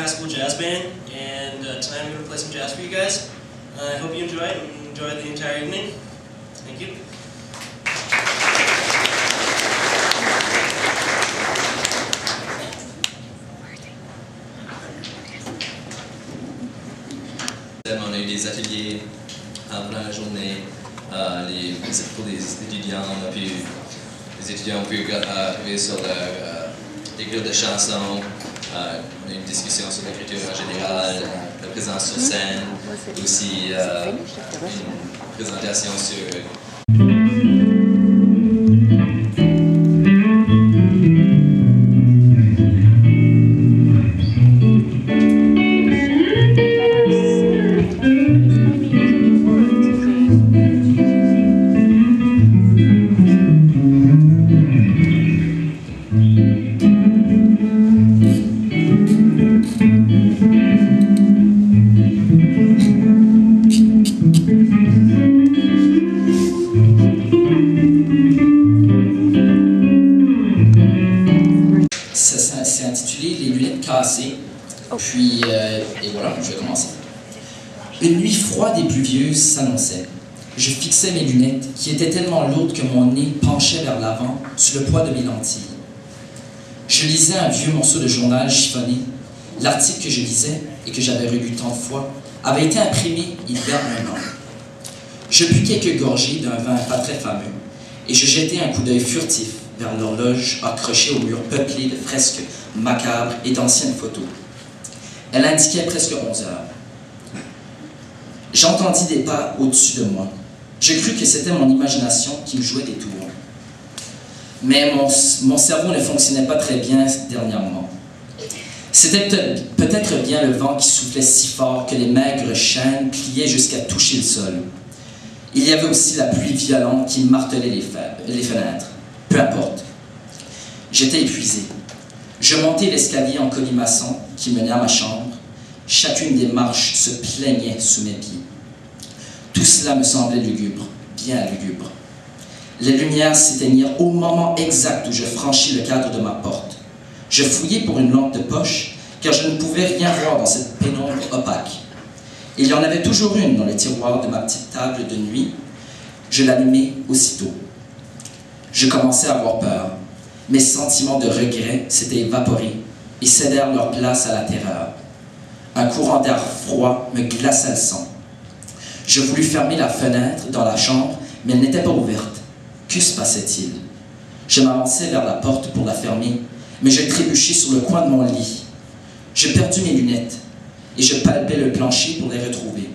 School Jazz Band, and tonight I'm going to play some jazz for you guys. I hope you enjoy it and enjoy the entire evening. Thank you. On a eu des ateliers pendant la journée, pour les étudiants, les étudiants ont pu arriver sur l'écriture de chansons, on a eu une discussion sur l'écriture en général, la présence sur scène, aussi une présentation sur... C'est intitulé Les lunettes cassées. Puis, et voilà, je vais commencer. Une nuit froide et pluvieuse s'annonçait. Je fixais mes lunettes, qui étaient tellement lourdes que mon nez penchait vers l'avant sous le poids de mes lentilles. Je lisais un vieux morceau de journal chiffonné. L'article que je lisais, et que j'avais relu tant de fois, avait été imprimé il y a un an. Je bus quelques gorgées d'un vin pas très fameux, et je jetai un coup d'œil furtif vers l'horloge accrochée au mur peuplé de fresques macabres et d'anciennes photos. Elle indiquait presque 11 heures. J'entendis des pas au-dessus de moi. Je crus que c'était mon imagination qui me jouait des tours. Mais mon cerveau ne fonctionnait pas très bien dernièrement. C'était peut-être bien le vent qui soufflait si fort que les maigres chaînes pliaient jusqu'à toucher le sol. Il y avait aussi la pluie violente qui martelait les fenêtres. Peu importe. J'étais épuisé. Je montai l'escalier en colimaçon qui menait à ma chambre. Chacune des marches se plaignait sous mes pieds. Tout cela me semblait lugubre, bien lugubre. Les lumières s'éteignirent au moment exact où je franchis le cadre de ma porte. Je fouillai pour une lampe de poche, car je ne pouvais rien voir dans cette pénombre opaque. Il y en avait toujours une dans le tiroir de ma petite table de nuit. Je l'allumai aussitôt. Je commençais à avoir peur. Mes sentiments de regret s'étaient évaporés et cédèrent leur place à la terreur. Un courant d'air froid me glaça le sang. Je voulus fermer la fenêtre dans la chambre, mais elle n'était pas ouverte. Que se passait-il? Je m'avançai vers la porte pour la fermer, mais je trébuchai sur le coin de mon lit. Je perdis mes lunettes et je palpais le plancher pour les retrouver.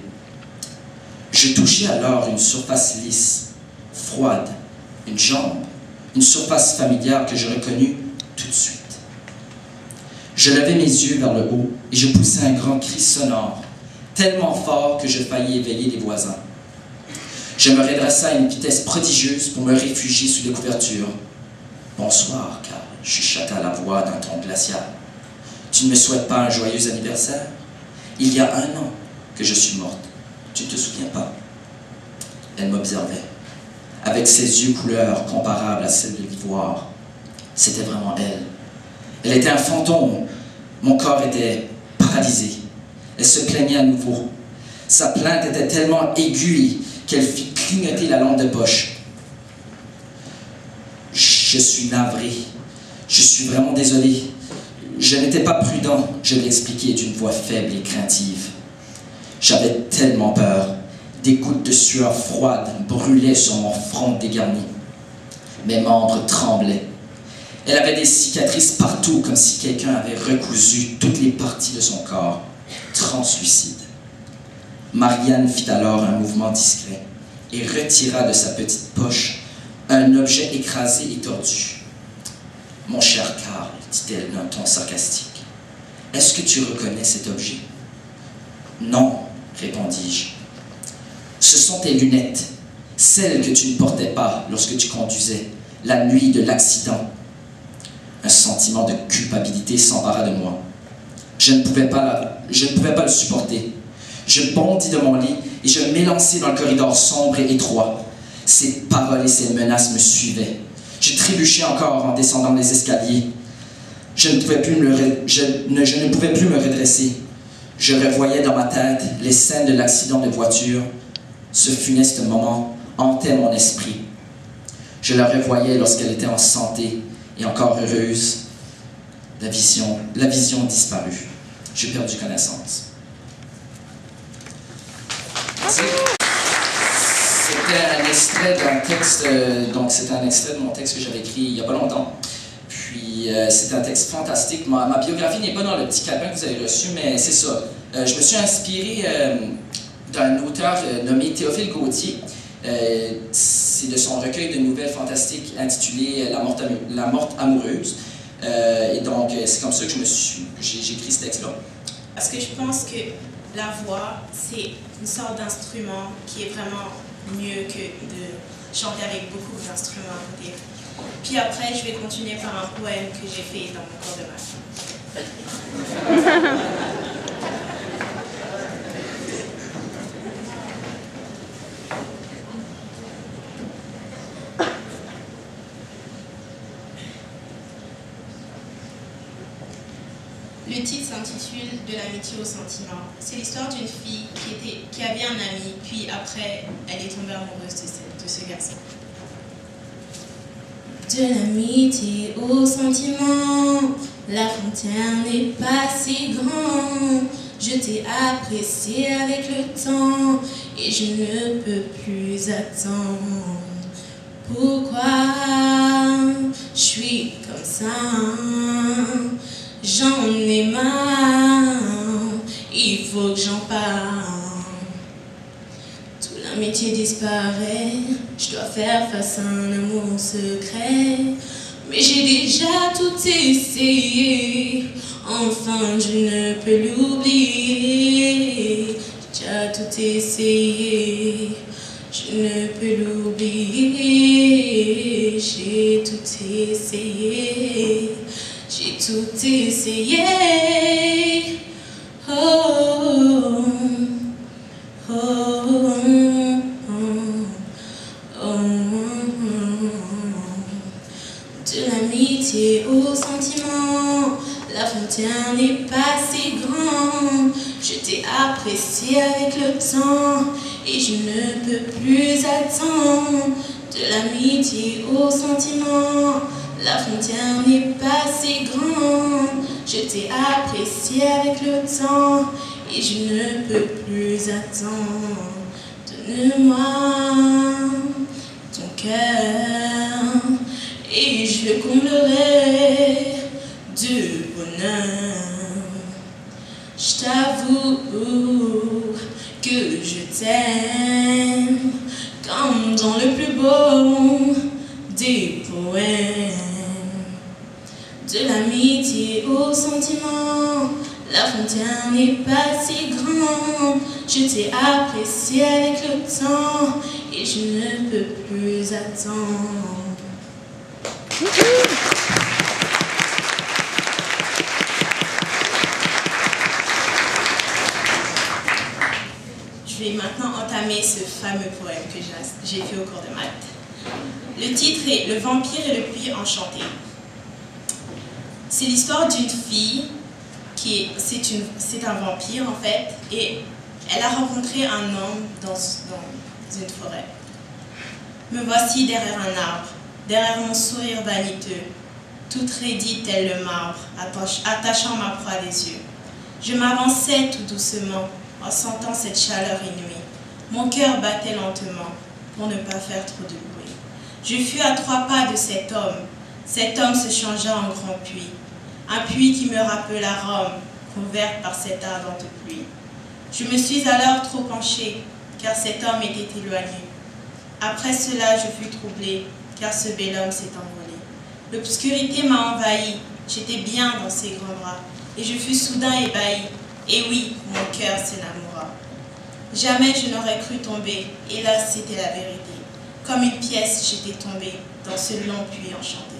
Je touchai alors une surface lisse, froide, une jambe, une surface familière que je reconnus tout de suite. Je levai mes yeux vers le haut et je poussai un grand cri sonore, tellement fort que je faillis éveiller les voisins. Je me redressa à une vitesse prodigieuse pour me réfugier sous les couvertures. « Bonsoir, Carl, » chuchota la voix d'un ton glacial. « Tu ne me souhaites pas un joyeux anniversaire? Il y a 1 an que je suis morte. Tu ne te souviens pas? » Elle m'observait, avec ses yeux couleur comparables à celles de l'ivoire. C'était vraiment elle. Elle était un fantôme. Mon corps était paralysé. Elle se plaignait à nouveau. Sa plainte était tellement aiguë qu'elle fit clignoter la lampe de poche. Je suis navré. Je suis vraiment désolé. Je n'étais pas prudent, je l'ai expliqué d'une voix faible et craintive. J'avais tellement peur. Des gouttes de sueur froide brûlaient sur mon front dégarni. Mes membres tremblaient. Elle avait des cicatrices partout, comme si quelqu'un avait recousu toutes les parties de son corps, translucide. Marianne fit alors un mouvement discret et retira de sa petite poche un objet écrasé et tordu. « Mon cher Carl, dit-elle d'un ton sarcastique, est-ce que tu reconnais cet objet? »« Non, répondis-je. Ce sont tes lunettes, celles que tu ne portais pas lorsque tu conduisais, la nuit de l'accident. » Un sentiment de culpabilité s'empara de moi. Je ne pouvais pas le supporter. Je bondis de mon lit et je m'élançai dans le corridor sombre et étroit. Ces paroles et ces menaces me suivaient. Je trébuchais encore en descendant les escaliers. Je ne pouvais plus me redresser. Je revoyais dans ma tête les scènes de l'accident de voiture. Ce funeste moment hantait mon esprit. Je la revoyais lorsqu'elle était en santé et encore heureuse. La vision disparut. J'ai perdu connaissance. C'était un extrait d'un texte, donc c'était un extrait de mon texte que j'avais écrit il n'y a pas longtemps. Puis c'est un texte fantastique. Ma biographie n'est pas dans le petit calepin que vous avez reçu, mais c'est ça. Je me suis inspiré d'un auteur nommé Théophile Gautier. C'est de son recueil de nouvelles fantastiques intitulé La morte amoureuse. Et donc c'est comme ça que j'ai écrit ce texte-là. Parce que je pense que la voix, c'est une sorte d'instrument qui est vraiment mieux que de chanter avec beaucoup d'instruments à côté. Puis après, je vais continuer par un poème que j'ai fait dans mon cours de maths. Le titre s'intitule « De l'amitié au sentiment ». C'est l'histoire d'une fille qui avait un ami, puis après, elle est tombée amoureuse de ce garçon. De l'amitié au sentiment, la frontière n'est pas si grande. Je t'ai apprécié avec le temps et je ne peux plus attendre. Pourquoi je suis comme ça? J'en ai marre, il faut que j'en parle. Tout l'amitié disparaît, je dois faire face à un amour secret. Mais j'ai déjà tout essayé, enfin je ne peux l'oublier. J'ai déjà tout essayé, je ne peux l'oublier. J'ai tout essayé. J'ai tout essayé. Oh, oh, oh, oh, oh. De l'amitié au sentiment, la frontière n'est pas si grande. Je t'ai apprécié avec le temps et je ne peux plus attendre. De l'amitié au sentiment, la frontière n'est pas si grande. Je t'ai apprécié avec le temps et je ne peux plus attendre. Donne-moi ton cœur et je le comblerai de bonheur. Je t'avoue que je t'aime comme dans le plus beau des poèmes. De l'amitié au sentiment, la frontière n'est pas si grande. Je t'ai apprécié avec le temps et je ne peux plus attendre. Je vais maintenant entamer ce fameux poème que j'ai fait au cours de maths. Le titre est « Le vampire et le puits enchanté ». C'est l'histoire d'une fille c'est un vampire en fait, et elle a rencontré un homme dans une forêt. Me voici derrière un arbre, derrière mon sourire vaniteux, toute raidie tel le marbre, attachant ma proie des yeux. Je m'avançais tout doucement, en sentant cette chaleur inouïe. Mon cœur battait lentement, pour ne pas faire trop de bruit. Je fus à 3 pas de cet homme. Cet homme se changea en grand puits. Un puits qui me rappela Rome, couverte par cette ardente pluie. Je me suis alors trop penchée, car cet homme était éloigné. Après cela, je fus troublée, car ce bel homme s'est envolé. L'obscurité m'a envahie, j'étais bien dans ses grands bras, et je fus soudain ébahie. Et oui, mon cœur s'énamoura. Jamais je n'aurais cru tomber, et là c'était la vérité. Comme une pièce, j'étais tombée dans ce long puits enchanté.